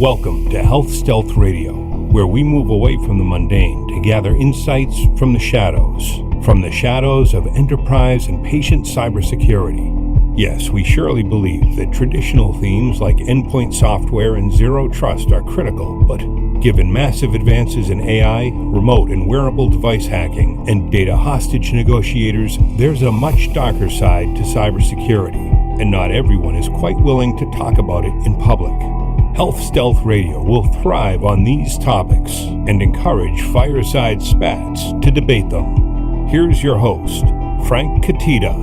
Welcome to Health Stealth Radio, where we move away from the mundane to gather insights from the shadows of enterprise and patient cybersecurity. Yes, we surely believe that traditional themes like endpoint software and zero trust are critical, but given massive advances in AI, remote and wearable device hacking, and data hostage negotiators, there's a much darker side to cybersecurity, and not everyone is quite willing to talk about it in public. Health Stealth Radio will thrive on these topics and encourage fireside spats to debate them. Here's your host, Frank Catita.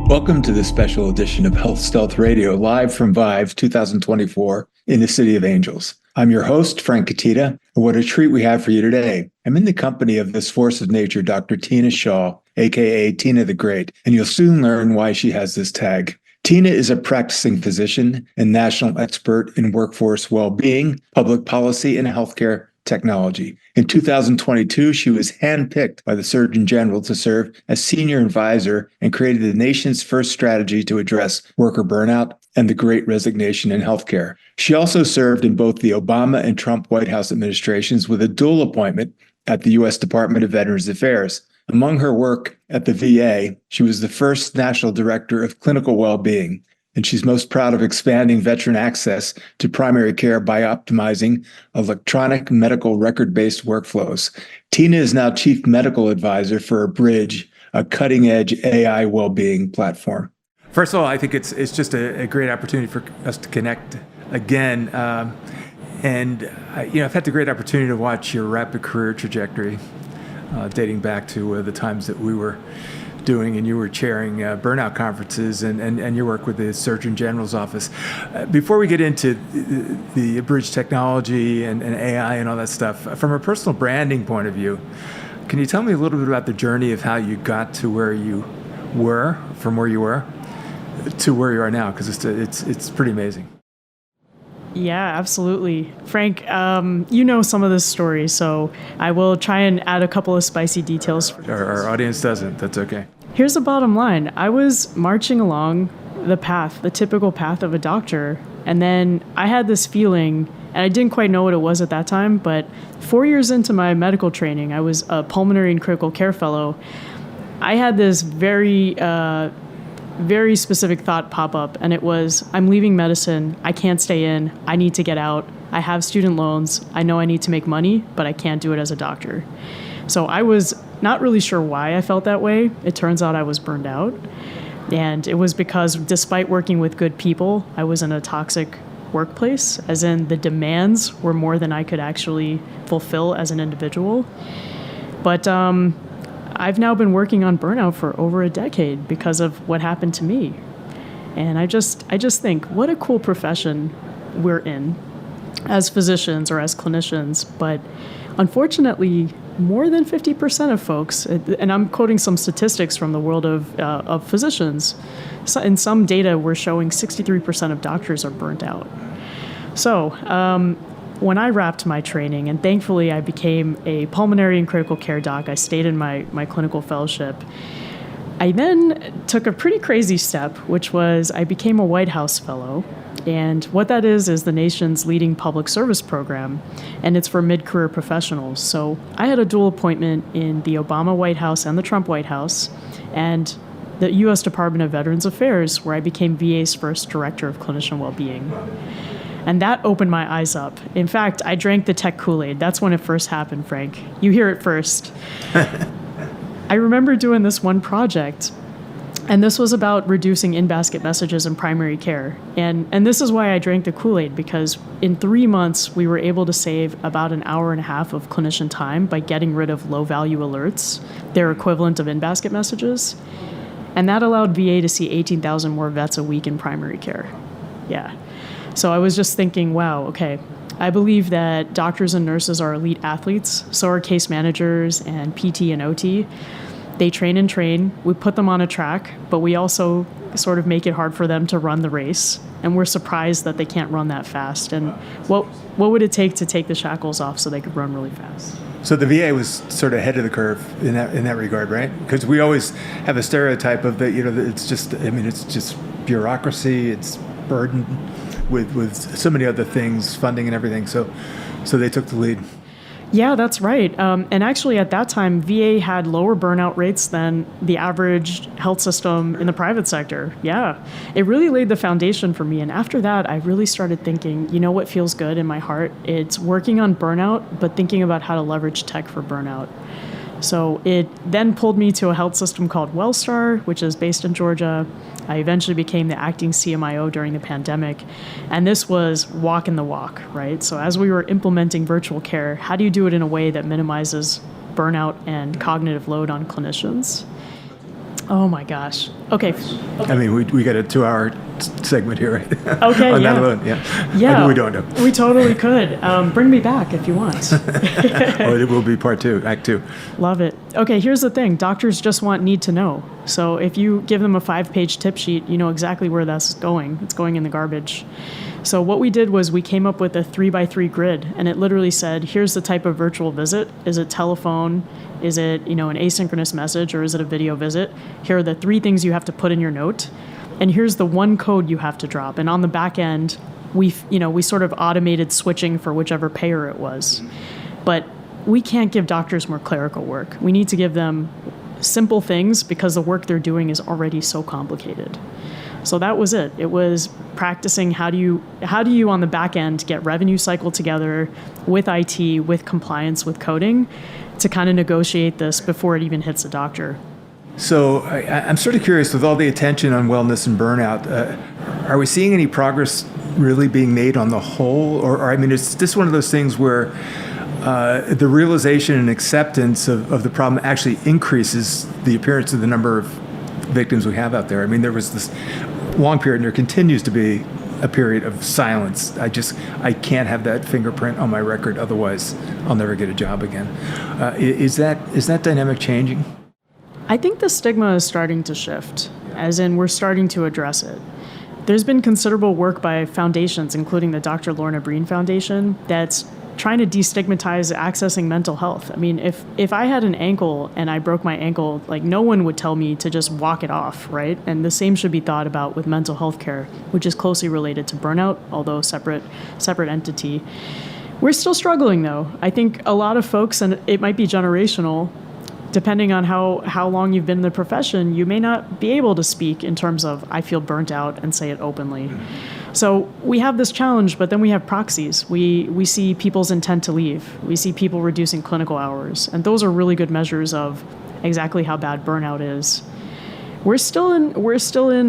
Welcome to this special edition of Health Stealth Radio, live from Vive 2024 in the City of Angels. I'm your host, Frank Catita, and what a treat we have for you today. I'm in the company of this force of nature, Dr. Tina Shah, aka Tina the Great, and you'll soon learn why she has this tag. Tina is a practicing physician and national expert in workforce well-being, public policy, and healthcare technology. In 2022, she was handpicked by the Surgeon General to serve as senior advisor and created the nation's first strategy to address worker burnout and the Great Resignation in healthcare. She also served in both the Obama and Trump White House administrations with a dual appointment at the U.S. Department of Veterans Affairs. Among her work at the VA, she was the first national director of clinical well-being, and she's most proud of expanding veteran access to primary care by optimizing electronic medical record-based workflows. Tina is now chief medical advisor for Bridge, a cutting-edge AI well-being platform. First of all, I think it's just a great opportunity for us to connect again. I've had the great opportunity to watch your rapid career trajectory, dating back to the times that we were doing and you were chairing Burnout conferences and your work with the Surgeon General's office. Before we get into the bridge technology and AI and all that stuff, from a personal branding point of view, can you tell me a little bit about the journey of how you got to where you were, from where you were, to where you are now? Because it's pretty amazing. Yeah, absolutely. Frank, you know some of this story, so I will try and add a couple of spicy details. Our audience doesn't. That's okay. Here's the bottom line. I was marching along the typical path of a doctor, and then I had this feeling, and I didn't quite know what it was at that time, but 4 years into my medical training, I was a pulmonary and critical care fellow. I had this very specific thought pop up, and it was, I'm leaving medicine. I can't stay in. I need to get out. I have student loans. I know I need to make money, but I can't do it as a doctor. So I was not really sure why I felt that way. It turns out I was burned out. And it was because despite working with good people, I was in a toxic workplace, as in the demands were more than I could actually fulfill as an individual. But I've now been working on burnout for over a decade because of what happened to me. And I just think, what a cool profession we're in as physicians or as clinicians. But unfortunately, more than 50% of folks, and I'm quoting some statistics from the world of physicians, in some data we're showing 63% of doctors are burnt out. So when I wrapped my training, and thankfully I became a pulmonary and critical care doc, I stayed in my clinical fellowship. I then took a pretty crazy step, which was I became a White House fellow. And what that is the nation's leading public service program, and it's for mid-career professionals. So I had a dual appointment in the Obama White House and the Trump White House, and the U.S. Department of Veterans Affairs, where I became VA's first director of clinician well-being. And that opened my eyes up. In fact, I drank the tech Kool-Aid. That's when it first happened, Frank. You hear it first. I remember doing this one project, and this was about reducing in-basket messages in primary care. And this is why I drank the Kool-Aid, because in 3 months, we were able to save about an hour and a half of clinician time by getting rid of low-value alerts, their equivalent of in-basket messages. And that allowed VA to see 18,000 more vets a week in primary care. Yeah. So I was just thinking, wow, okay, I believe that doctors and nurses are elite athletes, so are case managers and PT and OT. They train and train, we put them on a track, but we also sort of make it hard for them to run the race, and we're surprised that they can't run that fast. And what would it take to take the shackles off so they could run really fast? So the VA was sort of ahead of the curve in that regard, right? Because we always have a stereotype of that, it's just bureaucracy, it's burden. with so many other things, funding and everything. So they took the lead. Yeah, that's right. And actually, at that time, VA had lower burnout rates than the average health system in the private sector. Yeah, it really laid the foundation for me. And after that, I really started thinking, you know what feels good in my heart? It's working on burnout, but thinking about how to leverage tech for burnout. So it then pulled me to a health system called Wellstar, which is based in Georgia. I eventually became the acting CMIO during the pandemic. And this was walking the walk, right? So as we were implementing virtual care, how do you do it in a way that minimizes burnout and cognitive load on clinicians? Oh my gosh. Okay. I mean, we got a 2-hour segment here, right? Okay, on yeah. that alone, yeah. Yeah. We don't know. We totally could. Bring me back if you want. Oh, it will be part 2, act 2. Love it. Okay, here's the thing. Doctors just need to know. So if you give them a 5-page tip sheet, you know exactly where that's going. It's going in the garbage. So what we did was we came up with a 3x3 grid, and it literally said, here's the type of virtual visit. Is it telephone? Is it, an asynchronous message, or is it a video visit? Here are the 3 things you have to put in your note. And here's the 1 code you have to drop. And on the back end, we sort of automated switching for whichever payer it was. But we can't give doctors more clerical work. We need to give them simple things because the work they're doing is already so complicated. So that was it. It was practicing how do you on the back end get revenue cycle together with IT, with compliance, with coding to kind of negotiate this before it even hits a doctor. So I'm sort of curious, with all the attention on wellness and burnout, are we seeing any progress really being made on the whole? Or I mean, is this one of those things where the realization and acceptance of the problem actually increases the appearance of the number of victims we have out there? I mean, there was this long period, and there continues to be a period of silence. I can't have that fingerprint on my record, otherwise I'll never get a job again. Is that dynamic changing? I think the stigma is starting to shift, as in we're starting to address it. There's been considerable work by foundations, including the Dr. Lorna Breen Foundation, that's trying to destigmatize accessing mental health. I mean, if I had an ankle and I broke my ankle, like no one would tell me to just walk it off, right? And the same should be thought about with mental health care, which is closely related to burnout, although separate entity. We're still struggling though. I think a lot of folks, and it might be generational, depending on how long you've been in the profession, you may not be able to speak in terms of, I feel burnt out, and say it openly. So we have this challenge, but then we have proxies. We see people's intent to leave. We see people reducing clinical hours. And those are really good measures of exactly how bad burnout is. We're still in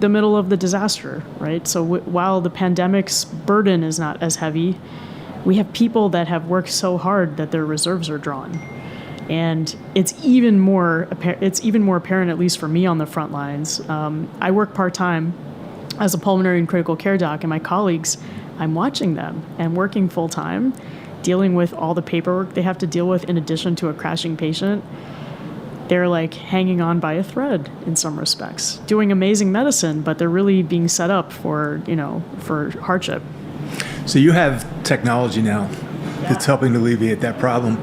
the middle of the disaster, right? So while the pandemic's burden is not as heavy, we have people that have worked so hard that their reserves are drawn. And it's even more apparent, at least for me on the front lines. I work part-time as a pulmonary and critical care doc, and my colleagues, I'm watching them and working full-time, dealing with all the paperwork they have to deal with in addition to a crashing patient. They're like hanging on by a thread in some respects, doing amazing medicine, but they're really being set up for hardship. So you have technology now that's helping to alleviate that problem.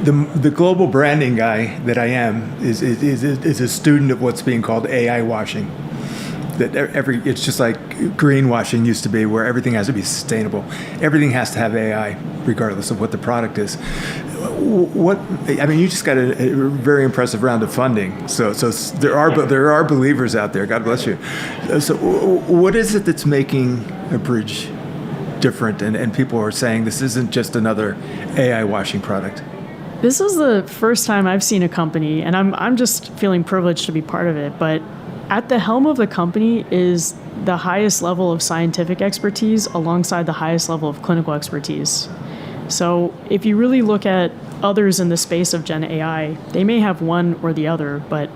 The global branding guy that I am is a student of what's being called AI washing. It's just like greenwashing used to be, where everything has to be sustainable. Everything has to have AI, regardless of what the product is. You just got a very impressive round of funding. So there are believers out there. God bless you. So what is it that's making a bridge different, and people are saying this isn't just another AI washing product? This is the first time I've seen a company, and I'm just feeling privileged to be part of it, but at the helm of the company is the highest level of scientific expertise alongside the highest level of clinical expertise. So if you really look at others in the space of Gen AI, they may have one or the other, but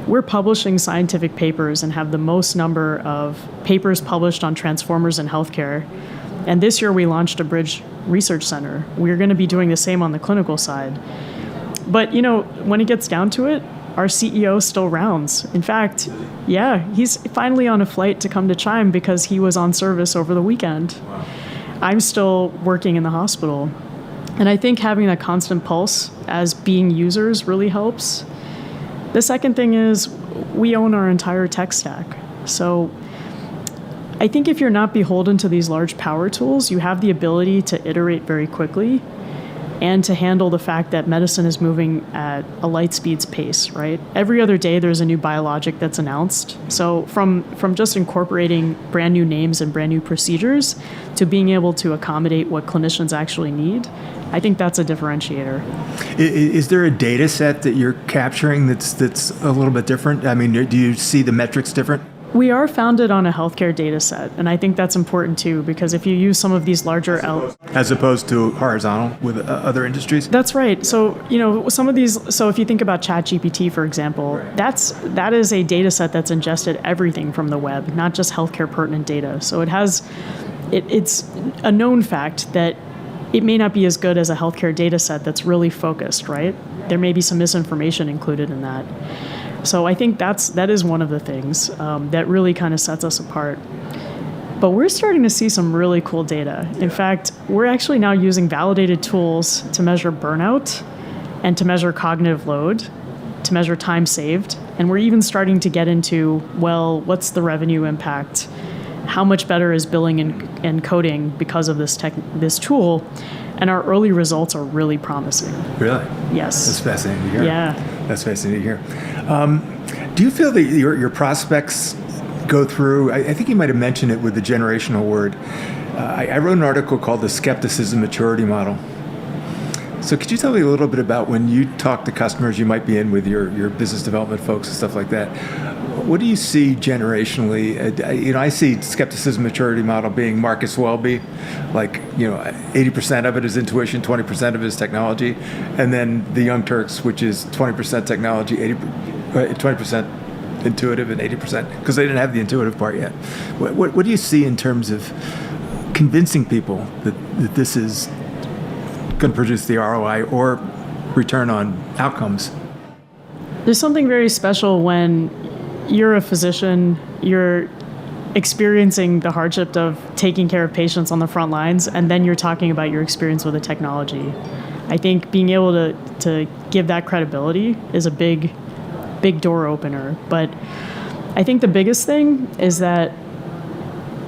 we're publishing scientific papers and have the most number of papers published on transformers in healthcare. And this year we launched a Bridge Research Center. We're going to be doing the same on the clinical side. But, when it gets down to it, our CEO still rounds. In fact, he's finally on a flight to come to Chime because he was on service over the weekend. Wow. I'm still working in the hospital. And I think having that constant pulse as being users really helps. The second thing is we own our entire tech stack. So I think if you're not beholden to these large power tools, you have the ability to iterate very quickly and to handle the fact that medicine is moving at a light speed's pace, right? Every other day there's a new biologic that's announced. So from just incorporating brand new names and brand new procedures to being able to accommodate what clinicians actually need, I think that's a differentiator. Is there a data set that you're capturing that's a little bit different? I mean, do you see the metrics different? We are founded on a healthcare data set, and I think that's important too, because if you use some of these larger... As opposed to horizontal with other industries? That's right. So, some of these, so if you think about ChatGPT, for example, that is a data set that's ingested everything from the web, not just healthcare pertinent data. So it's a known fact that it may not be as good as a healthcare data set that's really focused, right? There may be some misinformation included in that. So I think that is one of the things that really kind of sets us apart. But we're starting to see some really cool data. In fact, we're actually now using validated tools to measure burnout and to measure cognitive load, to measure time saved. And we're even starting to get into, well, what's the revenue impact? How much better is billing and coding because of this tool? And our early results are really promising. Really? Yes. That's fascinating to hear. Yeah. That's fascinating to hear. Do you feel that your prospects go through, I think you might have mentioned it with the generational word. I wrote an article called The Skepticism Maturity Model. So could you tell me a little bit about when you talk to customers you might be in with your business development folks and stuff like that? What do you see generationally? I see skepticism maturity model being Marcus Welby, 80% of it is intuition, 20% of it is technology, and then the Young Turks, which is 20% technology, 20% intuitive, and 80% because they didn't have the intuitive part yet. What do you see in terms of convincing people that this is going to produce the ROI or return on outcomes? There's something very special when you're a physician, you're experiencing the hardship of taking care of patients on the front lines, and then you're talking about your experience with the technology. I think being able to give that credibility is a big door opener. But I think the biggest thing is that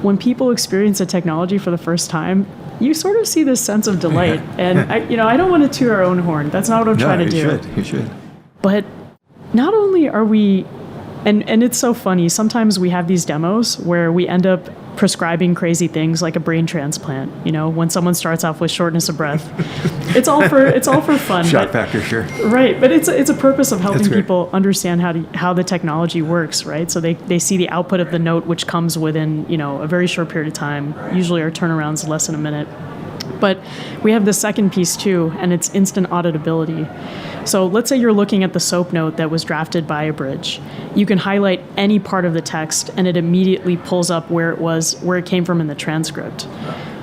when people experience the technology for the first time, you sort of see this sense of delight. And I don't want to toot our own horn. That's not what I'm trying to do. You should. But not only are we, and it's so funny, sometimes we have these demos where we end up prescribing crazy things like a brain transplant, when someone starts off with shortness of breath. It's all for fun. Shock factor, sure. Right, but it's a purpose of helping people understand how the technology works, right? So they see the output of the note, which comes within, a very short period of time. Usually our turnaround's less than a minute. But we have the second piece too, and it's instant auditability. So let's say you're looking at the SOAP note that was drafted by a bridge. You can highlight any part of the text and it immediately pulls up where it came from in the transcript.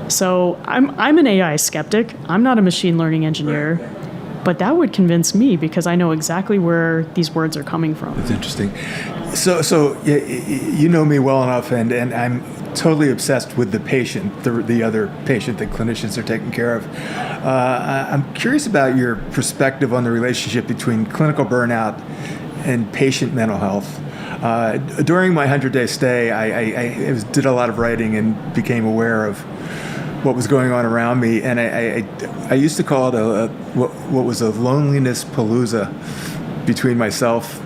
So I'm an AI skeptic. I'm not a machine learning engineer, but that would convince me because I know exactly where these words are coming from. That's interesting. So you know me well enough, and I'm totally obsessed with the patient, the other patient that clinicians are taking care of. I'm curious about your perspective on the relationship between clinical burnout and patient mental health. During my 100-day stay, I did a lot of writing and became aware of what was going on around me, and I used to call it what was a loneliness palooza between myself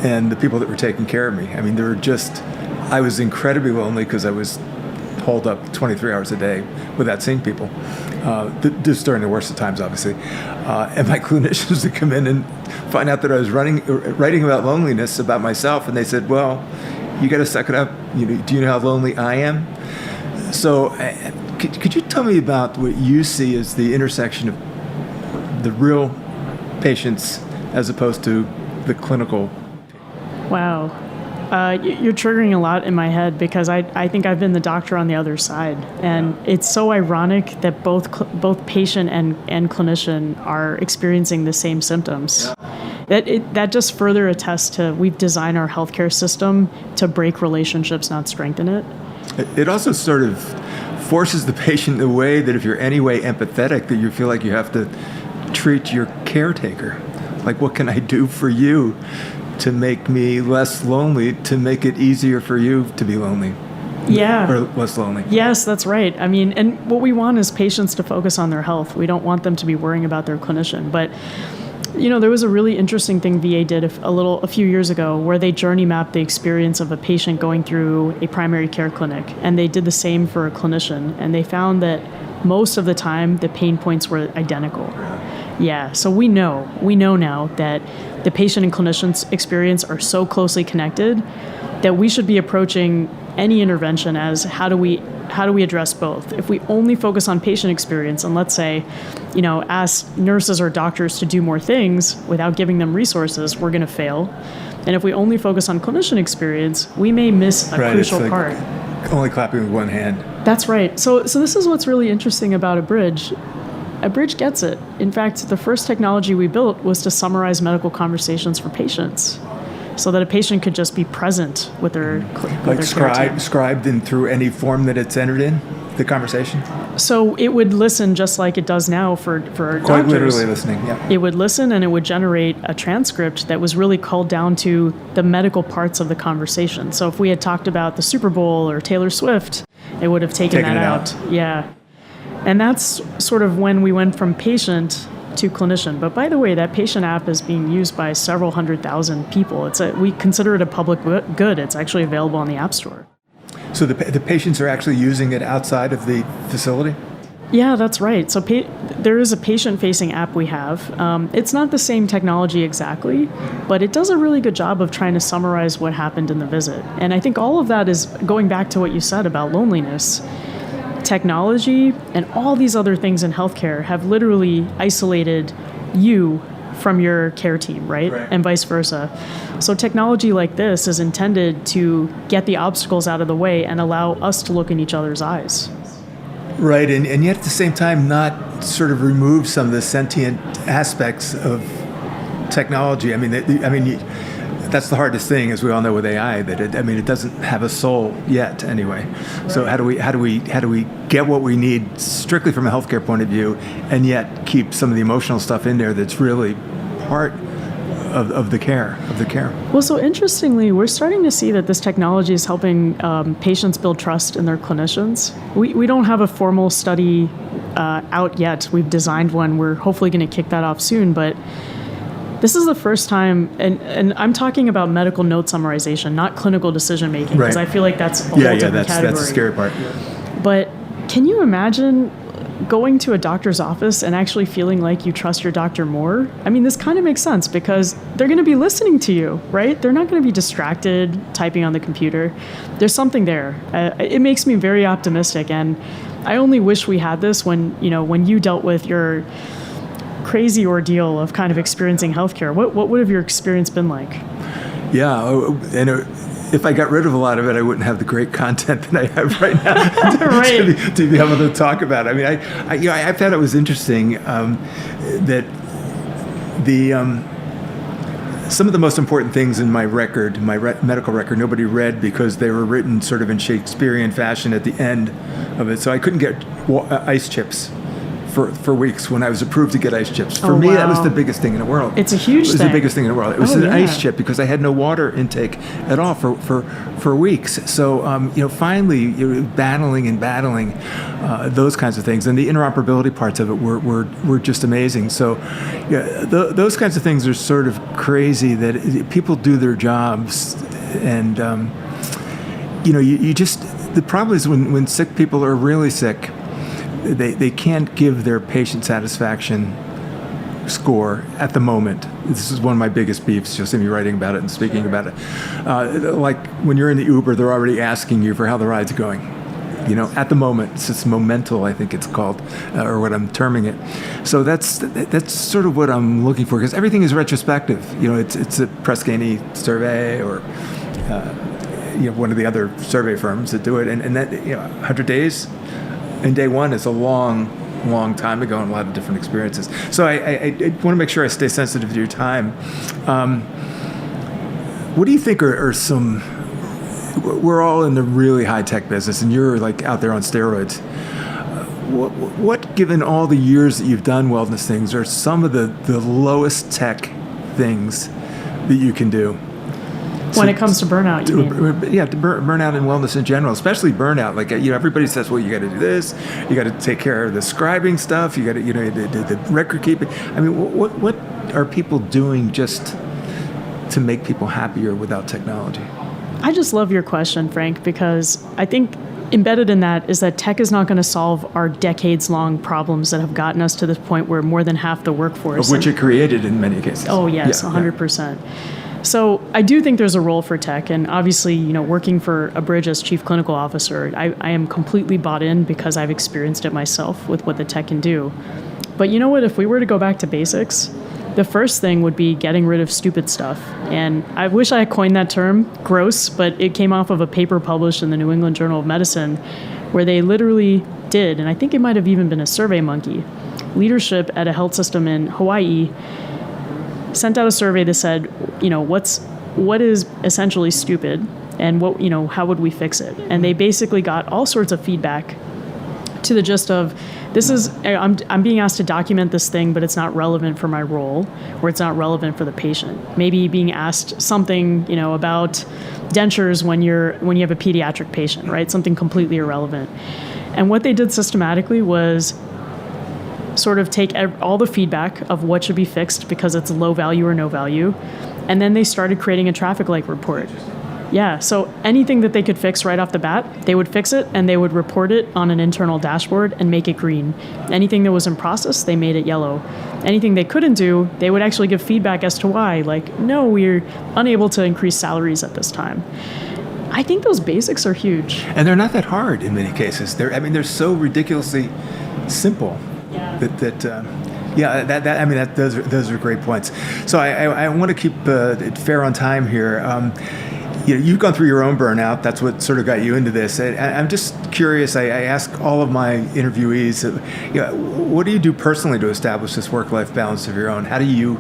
and the people that were taking care of me. I mean, I was incredibly lonely because I was holed up 23 hours a day without seeing people. Just during the worst of times, obviously. And my clinicians would come in and find out that I was writing about loneliness, about myself, and they said, well, you got to suck it up. Do you know how lonely I am? So could you tell me about what you see as the intersection of the real patients as opposed to the clinical? Wow. You're triggering a lot in my head because I think I've been the doctor on the other side. And it's so ironic that both patient and clinician are experiencing the same symptoms. That just further attests to we've designed our healthcare system to break relationships, not strengthen it. It also sort of forces the patient in a way that if you're anyway empathetic, that you feel like you have to treat your caretaker. Like, what can I do for you to make me less lonely, to make it easier for you to be lonely? Yeah. Or less lonely. Yes, that's right. I mean, and what we want is patients to focus on their health. We don't want them to be worrying about their clinician. But, there was a really interesting thing VA did a few years ago where they journey mapped the experience of a patient going through a primary care clinic. And they did the same for a clinician. And they found that most of the time the pain points were identical. Yeah, so we know now that the patient and clinician's experience are so closely connected that we should be approaching any intervention as how do we address both? If we only focus on patient experience and let's say, ask nurses or doctors to do more things without giving them resources, we're going to fail. And if we only focus on clinician experience, we may miss a crucial part. Only clapping with one hand. That's right. So this is what's really interesting about a bridge. A bridge gets it. In fact, the first technology we built was to summarize medical conversations for patients, so that a patient could just be present with their scribed in through any form that it's entered in the conversation. So it would listen just like it does now for quite doctors. Literally listening. Yeah. It would listen and it would generate a transcript that was really called down to the medical parts of the conversation. So if we had talked about the Super Bowl or Taylor Swift, it would have taken that out. Yeah. And that's sort of when we went from patient to clinician. But by the way, that patient app is being used by several 100,000 people. We consider it a public good. It's actually available on the App Store. So the patients are actually using it outside of the facility? Yeah, that's right. So there is a patient-facing app we have. It's not the same technology exactly, but it does a really good job of trying to summarize what happened in the visit. And I think all of that is going back to what you said about loneliness. Technology and all these other things in healthcare have literally isolated you from your care team, right? And vice versa. So technology like this is intended to get the obstacles out of the way and allow us to look in each other's eyes. Right, and yet at the same time not sort of remove some of the sentient aspects of technology. That's the hardest thing, as we all know with AI. That it doesn't have a soul yet, anyway. Right. So how do we get what we need strictly from a healthcare point of view, and yet keep some of the emotional stuff in there that's really part of the care. Well, so interestingly, we're starting to see that this technology is helping patients build trust in their clinicians. We don't have a formal study out yet. We've designed one. We're hopefully going to kick that off soon, but this is the first time, and I'm talking about medical note summarization, not clinical decision making, because I feel like that's a whole different category. That's the scary part. But can you imagine going to a doctor's office and actually feeling like you trust your doctor more? This kind of makes sense because they're going to be listening to you, right? They're not going to be distracted typing on the computer. There's something there. It makes me very optimistic, and I only wish we had this when you dealt with your crazy ordeal of kind of experiencing healthcare. What would have your experience been like? Yeah, and if I got rid of a lot of it, I wouldn't have the great content that I have right now to be able to talk about. I thought it was interesting that some of the most important things in my record, medical record, nobody read because they were written sort of in Shakespearean fashion at the end of it. So I couldn't get ice chips for weeks when I was approved to get ice chips. For me, that was the biggest thing in the world. It's a huge thing. It was the biggest thing in the world. It was an ice chip because I had no water intake at all for weeks. So, finally, battling those kinds of things. And the interoperability parts of it were just amazing. So, those kinds of things are sort of crazy that people do their jobs. And, the problem is when sick people are really sick, they can't give their patient satisfaction score at the moment. This is one of my biggest beefs. You'll see me writing about it and speaking about it. Like when you're in the Uber, they're already asking you for how the ride's going. At the moment, it's momental, I think it's called, or what I'm terming it. So that's sort of what I'm looking for, because everything is retrospective. It's a Press-Ganey survey or one of the other survey firms that do it, and that 100 days. And day one is a long time ago and a lot of different experiences. So I want to make sure I stay sensitive to your time. What do you think are some... We're all in the really high-tech business, and you're like out there on steroids. What, given all the years that you've done wellness things, are some of the lowest tech things that you can do? when it comes to burnout, you mean? Burnout and wellness in general, especially burnout. Like, everybody says, well, you got to do this, you got to take care of the scribing stuff, you got to, the record keeping. I mean, what are people doing just to make people happier without technology? I just love your question, Frank, because I think embedded in that is that tech is not going to solve our decades-long problems that have gotten us to this point where more than half the workforce... Of which it created in many cases. Oh, yes, 100%. So I do think there's a role for tech, and obviously, working for a Bridge as Chief Clinical Officer, I am completely bought in because I've experienced it myself with what the tech can do. But you know what? If we were to go back to basics, the first thing would be getting rid of stupid stuff. And I wish I had coined that term, gross, but it came off of a paper published in the New England Journal of Medicine where they literally did, and I think it might have even been a Survey Monkey, leadership at a health system in Hawaii sent out a survey that said, what is essentially stupid and how would we fix it? And they basically got all sorts of feedback to the gist of, I'm being asked to document this thing, but it's not relevant for my role, or it's not relevant for the patient. Maybe being asked something, about dentures when you have a pediatric patient, right? Something completely irrelevant. And what they did systematically was sort of take all the feedback of what should be fixed because it's low value or no value, and then they started creating a traffic light report. Yeah, so anything that they could fix right off the bat, they would fix it and they would report it on an internal dashboard and make it green. Anything that was in process, they made it yellow. Anything they couldn't do, they would actually give feedback as to why, like, no, we're unable to increase salaries at this time. I think those basics are huge. And they're not that hard in many cases. They're so ridiculously simple. Yeah. Those are great points. So I want to keep it fair on time here. You've gone through your own burnout. That's what sort of got you into this. I'm just curious. I ask all of my interviewees, what do you do personally to establish this work-life balance of your own? How do you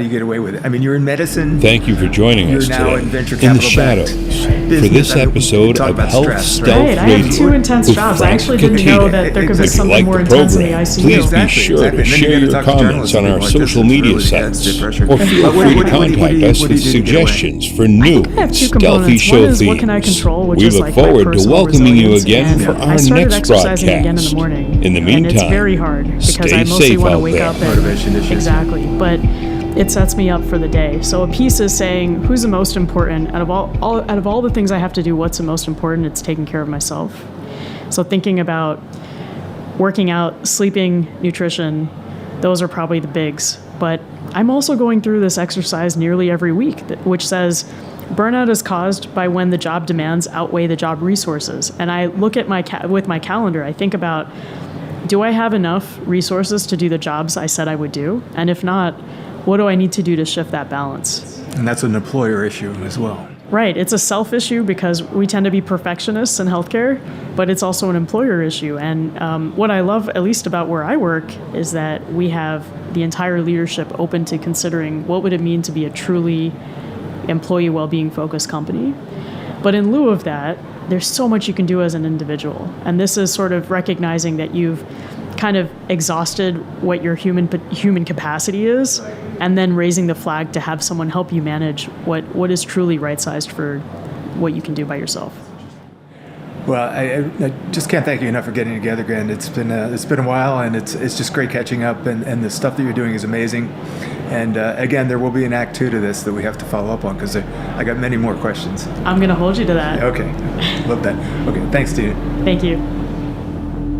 get away with it? I mean, you're in medicine. Thank you for joining us now today in venture in the capital shadows business. for this episode of Health stress, Stealth Right, I Radio. have 2 intense with jobs. I Frank actually didn't Catita. know that there could be If you something like more the intense in the program, ICU. please Exactly, be sure exactly. to And then share you your gotta talk to comments journalists on and our people like this. social It's media really sites, intense pressure. or feel What free do to you- what do contact you- us what do with you do to get away? suggestions for new I have 2 stealthy components. show One is themes. what can I control, which We is look like my forward to personal welcoming you resilience, again and for I our started next exercising again in the broadcast. morning. In the and it's meantime, very hard because stay I mostly safe want to out wake there. up at Motivation issues. exactly, but it sets me up for the day. So a piece is saying who's the most important out of all the things I have to do. What's the most important? It's taking care of myself. So thinking about working out, sleeping, nutrition, those are probably the bigs. But I'm also going through this exercise nearly every week, which says burnout is caused by when the job demands outweigh the job resources. And I look at with my calendar, I think about, do I have enough resources to do the jobs I said I would do? And if not, what do I need to do to shift that balance? And that's an employer issue as well. Right. It's a self issue because we tend to be perfectionists in healthcare, but it's also an employer issue. And what I love, at least about where I work, is that we have the entire leadership open to considering what would it mean to be a truly employee well-being focused company. But in lieu of that, there's so much you can do as an individual. And this is sort of recognizing that you've kind of exhausted what your human capacity is, and then raising the flag to have someone help you manage what is truly right-sized for what you can do by yourself. Well, I just can't thank you enough for getting together again. It's been a while, and it's just great catching up, and the stuff that you're doing is amazing. And again, there will be an act 2 to this that we have to follow up on because I got many more questions. I'm going to hold you to that. Okay, love that. Okay, thanks, Tina. Thank you.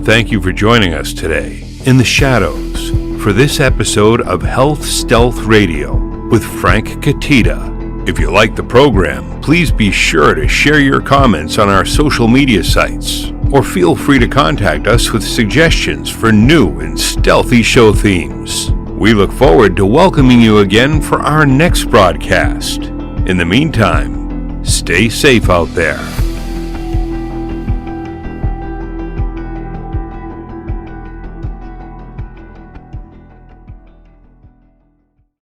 Thank you for joining us today in the shadows for this episode of Health Stealth Radio with Frank Catita. If you like the program, please be sure to share your comments on our social media sites, or feel free to contact us with suggestions for new and stealthy show themes. We look forward to welcoming you again for our next broadcast. In the meantime, stay safe out there.